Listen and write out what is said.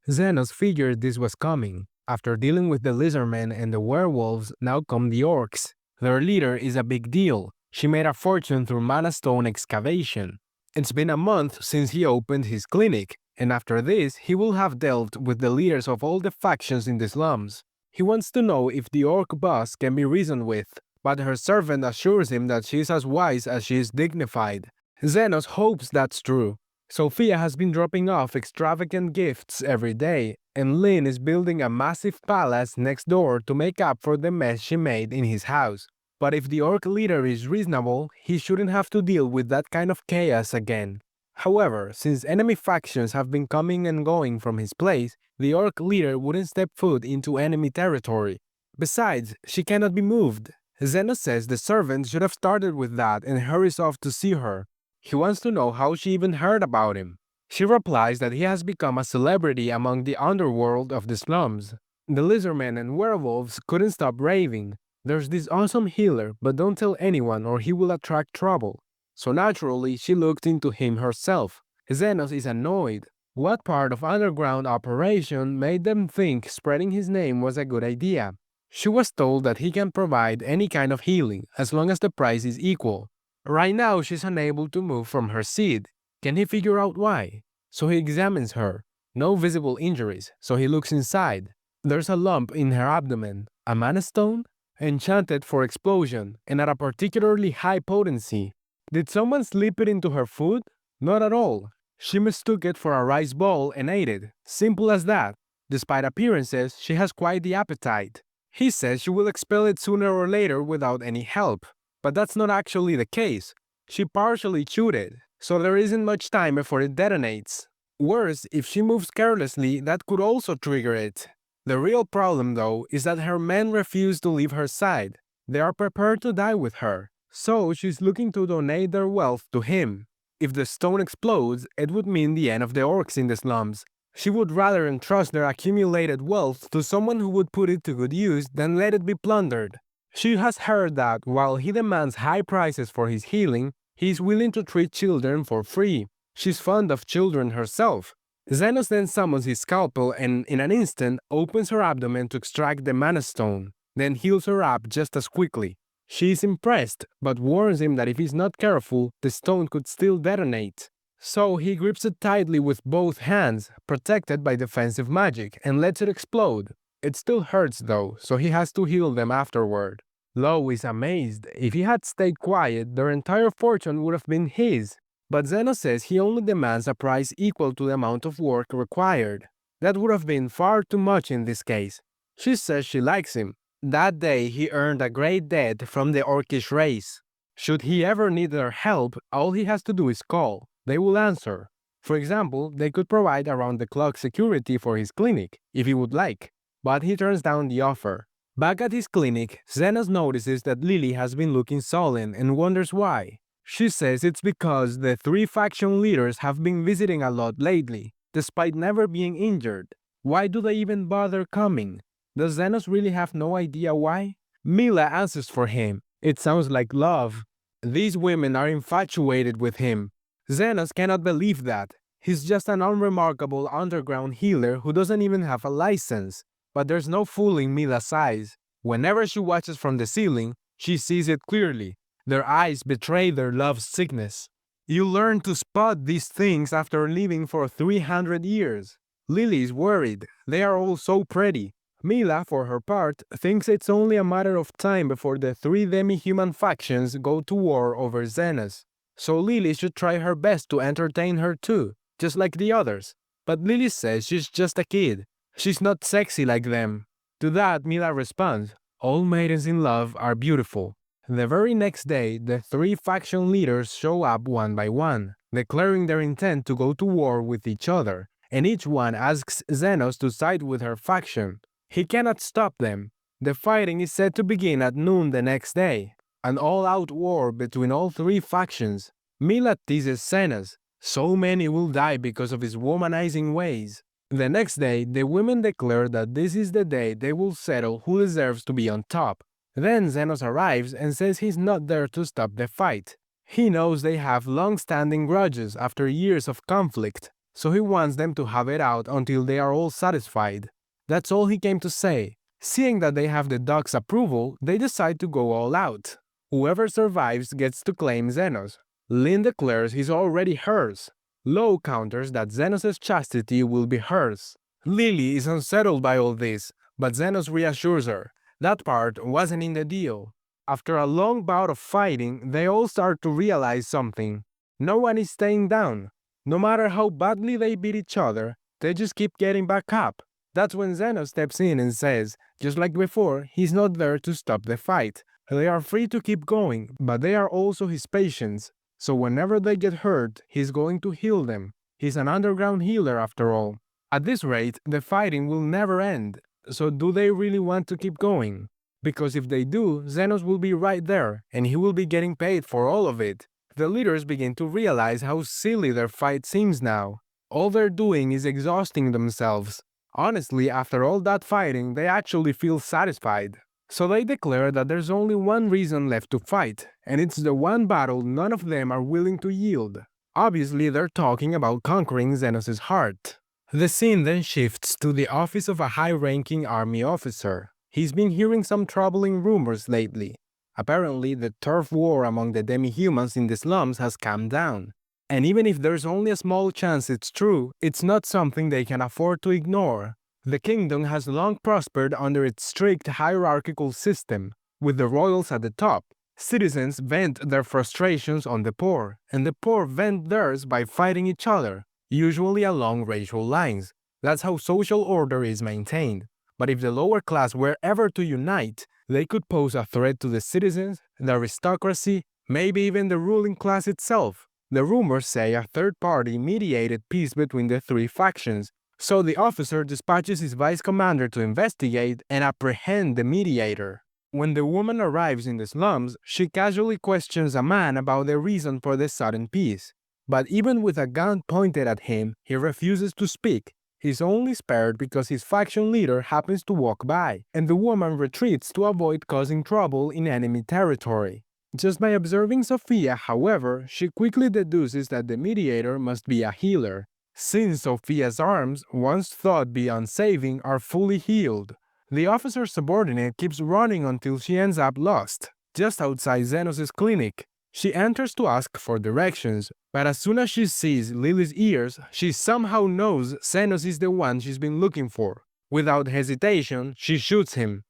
Xenos figured this was coming. After dealing with the lizardmen and the werewolves, now come the orcs. Their leader is a big deal. She made a fortune through mana stone excavation. It's been a month since he opened his clinic, and after this, he will have dealt with the leaders of all the factions in the slums. He wants to know if the orc boss can be reasoned with, but her servant assures him that she is as wise as she is dignified. Xenos hopes that's true. Sophia has been dropping off extravagant gifts every day, and Lynn is building a massive palace next door to make up for the mess she made in his house. But if the orc leader is reasonable, he shouldn't have to deal with that kind of chaos again. However, since enemy factions have been coming and going from his place, the orc leader wouldn't step foot into enemy territory. Besides, she cannot be moved. Zeno says the servant should have started with that and hurries off to see her. He wants to know how she even heard about him. She replies that he has become a celebrity among the underworld of the slums. The lizardmen and werewolves couldn't stop raving. There's this awesome healer, but don't tell anyone or he will attract trouble. So naturally, she looked into him herself. Xenos is annoyed. What part of underground operation made them think spreading his name was a good idea? She was told that he can provide any kind of healing as long as the price is equal. Right now, she's unable to move from her seat. Can he figure out why? So he examines her. No visible injuries, so he looks inside. There's a lump in her abdomen, a mana stone, enchanted for explosion and at a particularly high potency. Did someone slip it into her food? Not at all. She mistook it for a rice ball and ate it. Simple as that. Despite appearances, she has quite the appetite. He says she will expel it sooner or later without any help. But that's not actually the case. She partially chewed it, so there isn't much time before it detonates. Worse, if she moves carelessly, that could also trigger it. The real problem, though, is that her men refuse to leave her side. They are prepared to die with her, so she's looking to donate their wealth to him. If the stone explodes, it would mean the end of the orcs in the slums. She would rather entrust their accumulated wealth to someone who would put it to good use than let it be plundered. She has heard that while he demands high prices for his healing, he is willing to treat children for free. She's fond of children herself. Xenos then summons his scalpel and, in an instant, opens her abdomen to extract the mana stone, then heals her up just as quickly. She is impressed, but warns him that if he's not careful, the stone could still detonate. So he grips it tightly with both hands, protected by defensive magic, and lets it explode. It still hurts though, so he has to heal them afterward. Lo is amazed. If he had stayed quiet, their entire fortune would have been his. But Zeno says he only demands a price equal to the amount of work required. That would have been far too much in this case. She says she likes him. That day he earned a great debt from the orcish race. Should he ever need their help, all he has to do is call. They will answer. For example, they could provide around-the-clock security for his clinic, if he would like. But he turns down the offer. Back at his clinic, Xenos notices that Lily has been looking sullen and wonders why. She says it's because the three faction leaders have been visiting a lot lately, despite never being injured. Why do they even bother coming? Does Xenos really have no idea why? Mila answers for him. It sounds like love. These women are infatuated with him. Xenos cannot believe that. He's just an unremarkable underground healer who doesn't even have a license. But there's no fooling Mila's eyes. Whenever she watches from the ceiling, she sees it clearly. Their eyes betray their love sickness. You learn to spot these things after living for 300 years. Lily is worried. They are all so pretty. Mila, for her part, thinks it's only a matter of time before the three demi-human factions go to war over Xenos. So Lily should try her best to entertain her too, just like the others. But Lily says she's just a kid. She's not sexy like them. To that, Mila responds, all maidens in love are beautiful. The very next day, the three faction leaders show up one by one, declaring their intent to go to war with each other, and each one asks Xenos to side with her faction. He cannot stop them. The fighting is set to begin at noon the next day, an all-out war between all three factions. Mila teases Xenos. So many will die because of his womanizing ways. The next day, the women declare that this is the day they will settle who deserves to be on top. Then Xenos arrives and says he's not there to stop the fight. He knows they have long-standing grudges after years of conflict. so he wants them to have it out until they are all satisfied. That's all he came to say. Seeing that they have the dog's approval, they decide to go all out. Whoever survives gets to claim Xenos. Lynn declares he's already hers. Lo counters that Xenos' chastity will be hers. Lily is unsettled by all this, but Xenos reassures her. That part wasn't in the deal. After a long bout of fighting, they all start to realize something. No one is staying down. No matter how badly they beat each other, they just keep getting back up. That's when Zeno steps in and says, just like before, he's not there to stop the fight. They are free to keep going, but they are also his patients. So whenever they get hurt, he's going to heal them. He's an underground healer after all. At this rate, the fighting will never end. So do they really want to keep going? Because if they do, Xenos will be right there, and he will be getting paid for all of it. The leaders begin to realize how silly their fight seems now. All they're doing is exhausting themselves. Honestly, after all that fighting, they actually feel satisfied. So they declare that there's only one reason left to fight, and it's the one battle none of them are willing to yield. Obviously, they're talking about conquering Xenos' heart. The scene then shifts to the office of a high-ranking army officer. He's been hearing some troubling rumors lately. Apparently, the turf war among the demi-humans in the slums has calmed down. And even if there's only a small chance it's true, it's not something they can afford to ignore. The kingdom has long prospered under its strict hierarchical system, with the royals at the top. Citizens vent their frustrations on the poor, and the poor vent theirs by fighting each other, usually along racial lines. That's how social order is maintained. But if the lower class were ever to unite, they could pose a threat to the citizens, the aristocracy, maybe even the ruling class itself. The rumors say a third party mediated peace between the three factions, so the officer dispatches his vice commander to investigate and apprehend the mediator. When the woman arrives in the slums, she casually questions a man about the reason for the sudden peace. But even with a gun pointed at him, he refuses to speak. He's only spared because his faction leader happens to walk by, and the woman retreats to avoid causing trouble in enemy territory. Just by observing Sophia, however, she quickly deduces that the mediator must be a healer, since Sophia's arms, once thought beyond saving, are fully healed. The officer's subordinate keeps running until she ends up lost, just outside Xenos' clinic. She enters to ask for directions, but as soon as she sees Lily's ears, she somehow knows Xenos is the one she's been looking for. Without hesitation, she shoots him.